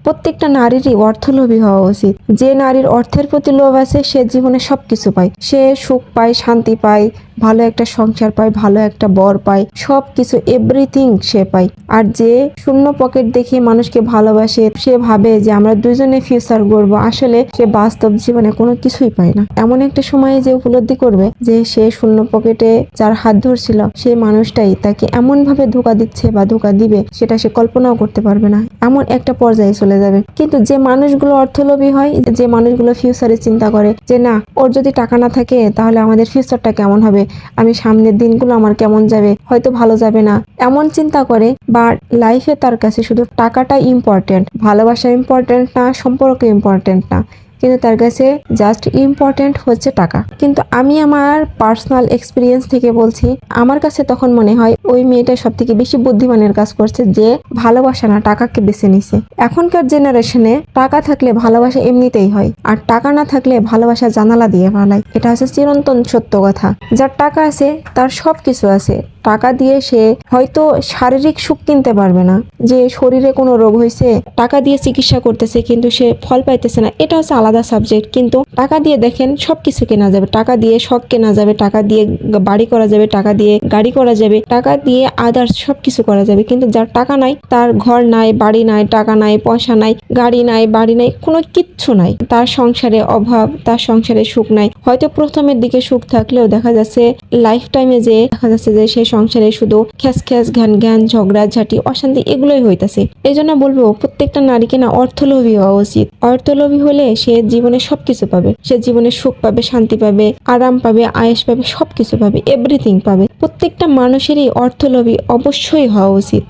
প্রত্যেকটা নারীরই অর্থলোভী হওয়া উচিত। যে নারীর অর্থের প্রতি লোভ আছে সে জীবনে সবকিছু পায়, সে সুখ পায়, শান্তি পায়, ভালো একটা সংসার পায়, ভালো একটা বর পায়, সবকিছু এভরিথিং সে পায়। আর যে শূন্য পকেট দেখে মানুষকে ভালোবাসে, সে ভাবে যে আমরা দুজনে ফিউচার গড়বো, আসলে সে বাস্তব জীবনে কোনো কিছুই পায় না। এমন একটা সময়ে যে উপলব্ধি করবে যে সে শূন্য পকেটে যার হাত ধরছিল সেই মানুষটাই তাকে এমন ভাবে ধোঁকা দিচ্ছে বা ধোঁকা দিবে সেটা সে কল্পনাও করতে পারবে না, এমন একটা পর্যায়ে চলে যাবে। কিন্তু যে মানুষগুলো অর্থলোভী হয়, যে মানুষগুলো ফিউচারে চিন্তা করে যে না, ওর যদি টাকা না থাকে তাহলে আমাদের ফিউচারটা কেমন হবে, আমি সামনের দিনগুলো আমার কেমন যাবে, হয়তো ভালো যাবে না, এমন চিন্তা করে। বা লাইফে তার কাছে শুধু টাকাটা ইম্পর্টেন্ট, ভালোবাসা ইম্পর্টেন্ট না, সম্পর্ক ইম্পর্টেন্ট না, কিন্তু তার কাছে জাস্ট ইম্পর্টেন্ট হচ্ছে টাকা। কিন্তু আমি আমার পার্সোনাল এক্সপিরিয়েন্স থেকে বলছি, আমার কাছে তখন মনে হয় ওই মেয়েটা সব থেকে বেশি বুদ্ধিমানের কাজ করছে, যে ভালোবাসা না টাকাকে বেছে নিছে। এখনকার জেনারেশনে টাকা থাকলে ভালোবাসা এমনিতেই হয়, আর টাকা না থাকলে ভালোবাসা জানালা দিয়ে পালায়। এটা হচ্ছে চিরন্তন সত্য কথা। যার টাকা আছে তার সবকিছু আছে। টাকা দিয়ে সে হয়তো শারীরিক সুখ কিনতে পারবে না, যে শরীরে কোনো রোগ হয়েছে টাকা দিয়ে চিকিৎসা করতেছে কিন্তু সে ফল পাইতেছে না, এটা হচ্ছে আলাদা সাবজেক্ট। কিন্তু টাকা দিয়ে দেখেন সবকিছু কেনা যাবে, টাকা দিয়ে শখ কেনা যাবে, টাকা দিয়ে বাড়ি করা যাবে, টাকা দিয়ে গাড়ি করা যাবে, টাকা দিয়ে আদার্স সবকিছু করা যাবে। কিন্তু যার টাকা নাই, তার ঘর নাই, বাড়ি নাই, টাকা নাই, পয়সা নাই, গাড়ি নাই, বাড়ি নাই, কোনো কিচ্ছু নাই, তার সংসারে অভাব, তার সংসারে সুখ নাই। হয়তো প্রথমের দিকে সুখ থাকলেও দেখা যাচ্ছে লাইফ টাইমে যে দেখা যাচ্ছে যে সে সংসারে শুধু খ্যাস খ্যাস, ঘ্যান ঘ্যান, ঝগড়া ঝাঁটি, অশান্তি এগুলোই হইতাছে। এই জন্য বলবো প্রত্যেকটা নারীকে না অর্থলোভী হওয়া উচিত। অর্থলোভী হলে সে জীবনে সবকিছু পাবে, সে জীবনে সুখ পাবে, শান্তি পাবে, আরাম পাবে, আয়েশ পাবে, সবকিছু পাবে, এভরিথিং পাবে। প্রত্যেকটা মানুষেরই অর্থলোভী অবশ্যই হওয়া উচিত।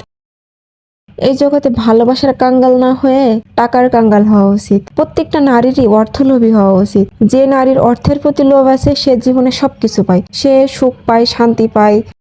এই জগতে ভালোবাসার কাঙ্গাল না হয়ে টাকার কাঙ্গাল হওয়া উচিত। প্রত্যেকটা নারীরই অর্থলোভী হওয়া উচিত। যে নারীর অর্থের প্রতি লোভ আছে সে জীবনে সবকিছু পায়, সে সুখ পায়, শান্তি পায়,